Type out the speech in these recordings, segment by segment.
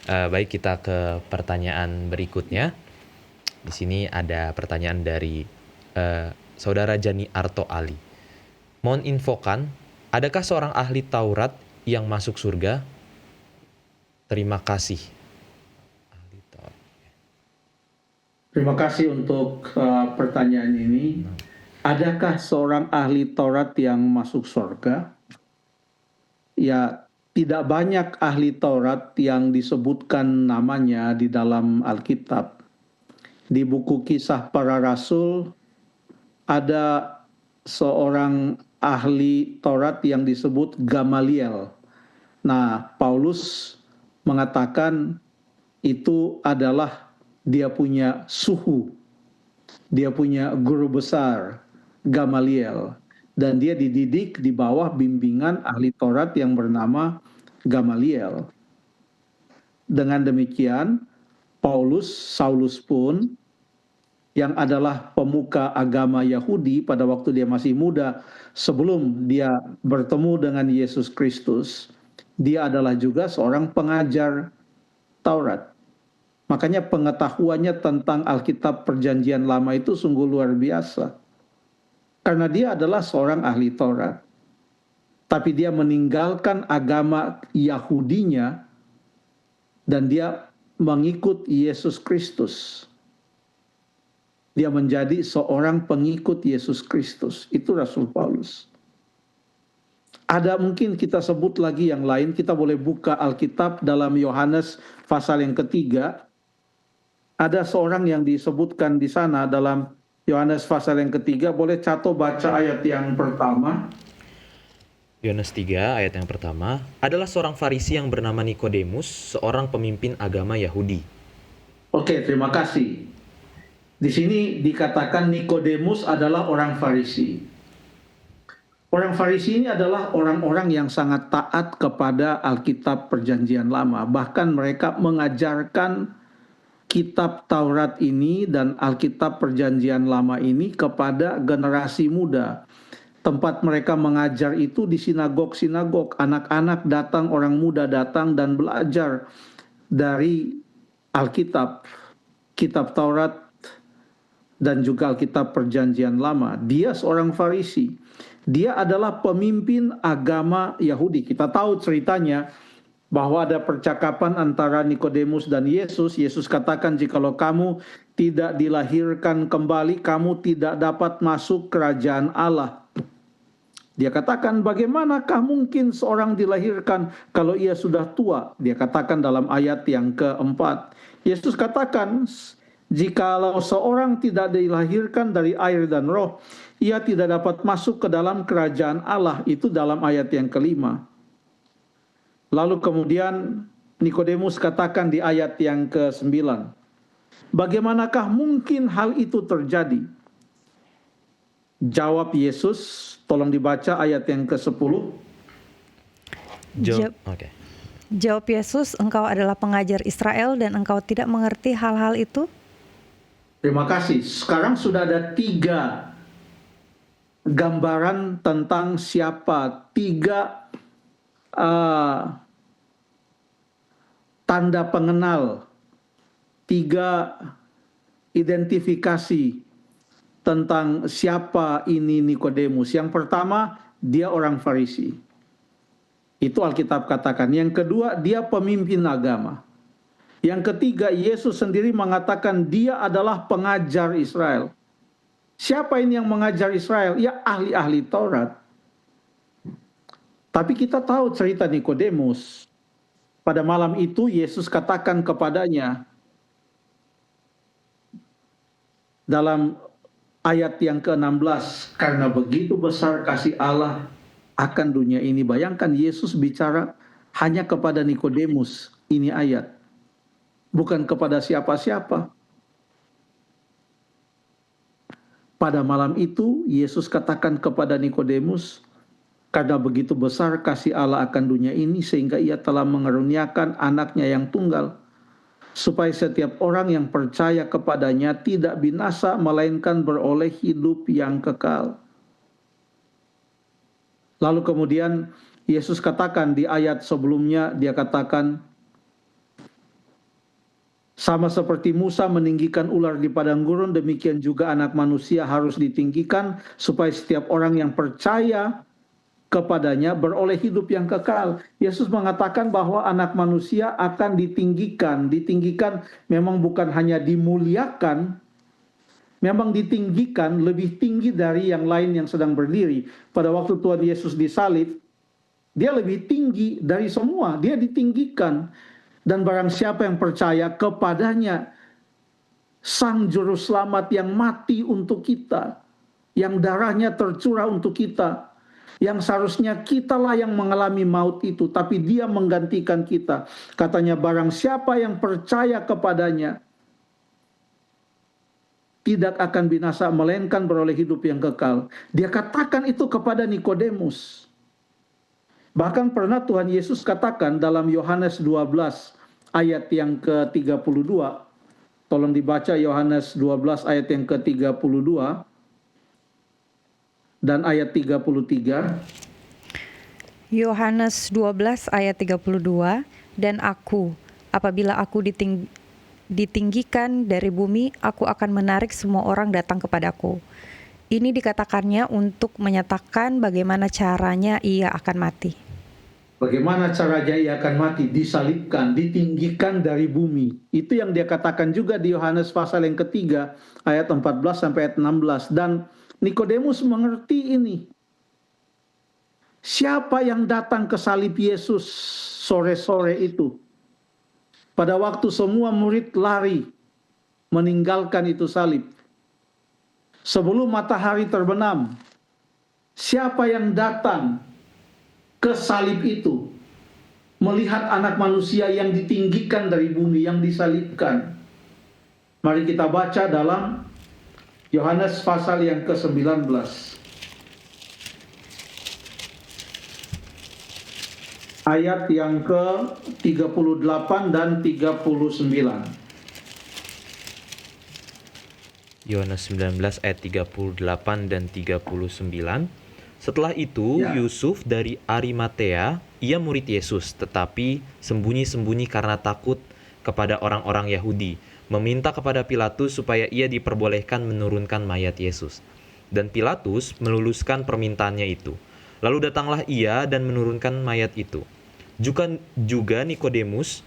Baik, kita ke pertanyaan berikutnya. Di sini ada pertanyaan dari Saudara Jani Arto Ali. Mohon infokan, adakah seorang ahli Taurat yang masuk surga? Terima kasih. Ahli Taurat. Terima kasih untuk pertanyaan ini. Adakah seorang ahli Taurat yang masuk surga? Ya, tidak banyak ahli Taurat yang disebutkan namanya di dalam Alkitab. Di buku Kisah Para Rasul ada seorang ahli Taurat yang disebut Gamaliel. Nah, Paulus mengatakan itu adalah dia punya suhu, dia punya guru besar, Gamaliel. Dan dia dididik di bawah bimbingan ahli Taurat yang bernama Gamaliel. Dengan demikian, Saulus pun yang adalah pemuka agama Yahudi pada waktu dia masih muda, sebelum dia bertemu dengan Yesus Kristus, dia adalah juga seorang pengajar Taurat. Makanya pengetahuannya tentang Alkitab Perjanjian Lama itu sungguh luar biasa. Karena dia adalah seorang ahli Taurat. Tapi dia meninggalkan agama Yahudinya dan dia mengikut Yesus Kristus. Dia menjadi seorang pengikut Yesus Kristus. Itu Rasul Paulus. Ada mungkin kita sebut lagi yang lain, kita boleh buka Alkitab dalam Yohanes pasal yang ketiga. Ada seorang yang disebutkan di sana dalam Yohanes pasal yang ketiga, boleh Cato baca ayat yang pertama. Yohanes 3 ayat yang pertama, adalah seorang Farisi yang bernama Nikodemus, seorang pemimpin agama Yahudi. Oke, terima kasih. Di sini dikatakan Nikodemus adalah orang Farisi. Orang Farisi ini adalah orang-orang yang sangat taat kepada Alkitab Perjanjian Lama. Bahkan mereka mengajarkan kitab Taurat ini dan Alkitab Perjanjian Lama ini kepada generasi muda. Tempat mereka mengajar itu di sinagog-sinagog. Anak-anak datang, orang muda datang dan belajar dari Alkitab, kitab Taurat, dan juga Alkitab Perjanjian Lama. Dia seorang Farisi. Dia adalah pemimpin agama Yahudi. Kita tahu ceritanya bahwa ada percakapan antara Nikodemus dan Yesus. Yesus katakan, jikalau kamu tidak dilahirkan kembali, kamu tidak dapat masuk kerajaan Allah. Dia katakan, bagaimanakah mungkin seorang dilahirkan kalau ia sudah tua? Dia katakan dalam ayat yang keempat. Yesus katakan, jikalau seorang tidak dilahirkan dari air dan roh, ia tidak dapat masuk ke dalam kerajaan Allah. Itu dalam ayat yang kelima. Lalu kemudian Nikodemus katakan di ayat yang ke-9, bagaimanakah mungkin hal itu terjadi? Jawab Yesus, tolong dibaca ayat yang ke-10. Jawab Yesus, engkau adalah pengajar Israel dan engkau tidak mengerti hal-hal itu? Terima kasih. Sekarang sudah ada 3 gambaran tentang siapa, 3 tanda pengenal, 3 identifikasi tentang siapa ini Nikodemus. Yang pertama, dia orang Farisi. Itu Alkitab katakan. Yang kedua, dia pemimpin agama. Yang ketiga, Yesus sendiri mengatakan dia adalah pengajar Israel. Siapa ini yang mengajar Israel? Ya, ahli-ahli Taurat. Tapi kita tahu cerita Nikodemus. Pada malam itu Yesus katakan kepadanya dalam ayat yang ke-16, karena begitu besar kasih Allah akan dunia ini. Bayangkan Yesus bicara hanya kepada Nikodemus, ini ayat. Bukan kepada siapa-siapa. Pada malam itu Yesus katakan kepada Nikodemus, karena begitu besar kasih Allah akan dunia ini sehingga ia telah mengaruniakan anaknya yang tunggal, supaya setiap orang yang percaya kepadanya tidak binasa, melainkan beroleh hidup yang kekal. Lalu kemudian Yesus katakan di ayat sebelumnya, dia katakan, Sama seperti Musa meninggikan ular di padang gurun, demikian juga Anak Manusia harus ditinggikan supaya setiap orang yang percaya kepadanya beroleh hidup yang kekal. Yesus mengatakan bahwa Anak Manusia akan ditinggikan. Ditinggikan memang bukan hanya dimuliakan, memang ditinggikan lebih tinggi dari yang lain yang sedang berdiri. Pada waktu Tuhan Yesus disalib, dia lebih tinggi dari semua, dia ditinggikan. Dan barang siapa yang percaya kepadanya, Sang Juru Selamat yang mati untuk kita, yang darahnya tercurah untuk kita, yang seharusnya kitalah yang mengalami maut itu, tapi dia menggantikan kita. Katanya barang siapa yang percaya kepadanya, tidak akan binasa, melainkan beroleh hidup yang kekal. Dia katakan itu kepada Nikodemus. Bahkan pernah Tuhan Yesus katakan dalam Yohanes 12 ayat yang ke-32. Tolong dibaca Yohanes 12 ayat yang ke-32 dan ayat 33. Yohanes 12 ayat 32, dan aku, apabila aku ditinggikan dari bumi, aku akan menarik semua orang datang kepadaku. Ini dikatakannya untuk menyatakan bagaimana caranya ia akan mati. Bagaimana caranya ia akan mati? Disalibkan, ditinggikan dari bumi. Itu yang dia katakan juga di Yohanes pasal yang ketiga, ayat 14 sampai ayat 16. Dan Nikodemus mengerti ini. Siapa yang datang ke salib Yesus sore-sore itu? Pada waktu semua murid lari meninggalkan itu salib. Sebelum matahari terbenam, siapa yang datang ke salib itu? Melihat Anak Manusia yang ditinggikan dari bumi, yang disalibkan. Mari kita baca dalam Yohanes pasal yang ke-19. Ayat yang ke-38 dan 39. Yohanes 19 ayat 38 dan 39. Setelah itu, Yusuf dari Arimatea, ia murid Yesus, tetapi sembunyi-sembunyi karena takut kepada orang-orang Yahudi, meminta kepada Pilatus supaya ia diperbolehkan menurunkan mayat Yesus. Dan Pilatus meluluskan permintaannya itu. Lalu datanglah ia dan menurunkan mayat itu. Juga Nikodemus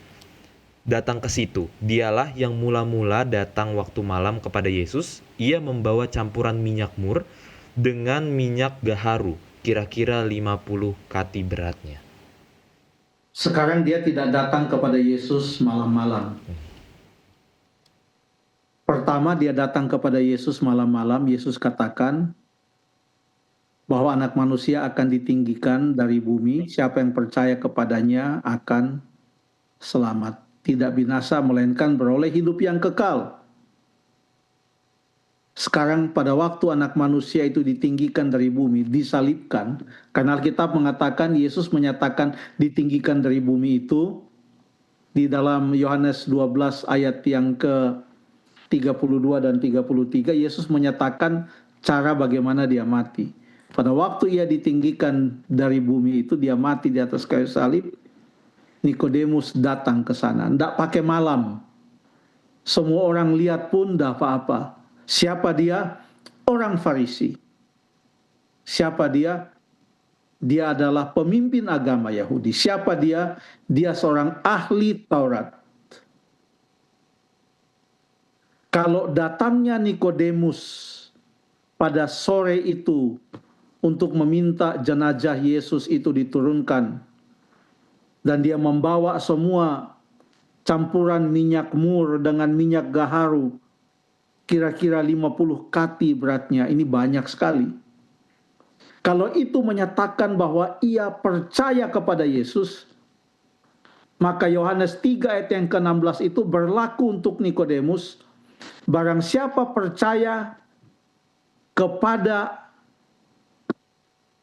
datang ke situ. Dialah yang mula-mula datang waktu malam kepada Yesus. Ia membawa campuran minyak mur dengan minyak gaharu, kira-kira 50 kati beratnya. Sekarang dia tidak datang kepada Yesus malam-malam. Pertama dia datang kepada Yesus malam-malam. Yesus katakan bahwa Anak Manusia akan ditinggikan dari bumi. Siapa yang percaya kepadanya akan selamat, tidak binasa, melainkan beroleh hidup yang kekal. Sekarang pada waktu Anak Manusia itu ditinggikan dari bumi, disalibkan, karena Alkitab mengatakan, Yesus menyatakan ditinggikan dari bumi itu di dalam Yohanes 12 ayat yang ke-32 dan 33, Yesus menyatakan cara bagaimana dia mati. Pada waktu ia ditinggikan dari bumi itu, dia mati di atas kayu salib. Nikodemus datang ke sana, tidak pakai malam. Semua orang lihat pun tidak apa-apa. Siapa dia? Orang Farisi. Siapa dia? Dia adalah pemimpin agama Yahudi. Siapa dia? Dia seorang ahli Taurat. Kalau datangnya Nikodemus pada sore itu untuk meminta jenazah Yesus itu diturunkan, dan dia membawa semua campuran minyak mur dengan minyak gaharu, kira-kira 50 kati beratnya, ini banyak sekali. Kalau itu menyatakan bahwa ia percaya kepada Yesus, maka Yohanes 3 ayat yang ke-16 itu berlaku untuk Nikodemus. Barang siapa percaya kepada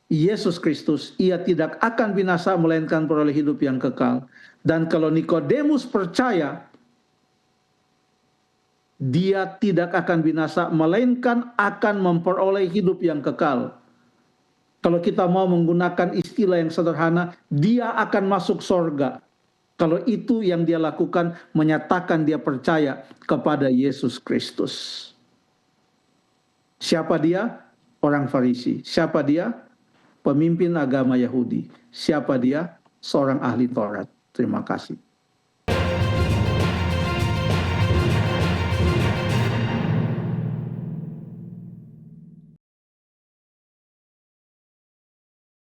Yesus Kristus, ia tidak akan binasa, melainkan beroleh hidup yang kekal. Dan kalau Nikodemus percaya, dia tidak akan binasa, melainkan akan memperoleh hidup yang kekal. Kalau kita mau menggunakan istilah yang sederhana, dia akan masuk surga. Kalau itu yang dia lakukan, menyatakan dia percaya kepada Yesus Kristus. Siapa dia? Orang Farisi. Siapa dia? Pemimpin agama Yahudi. Siapa dia? Seorang ahli Taurat. Terima kasih.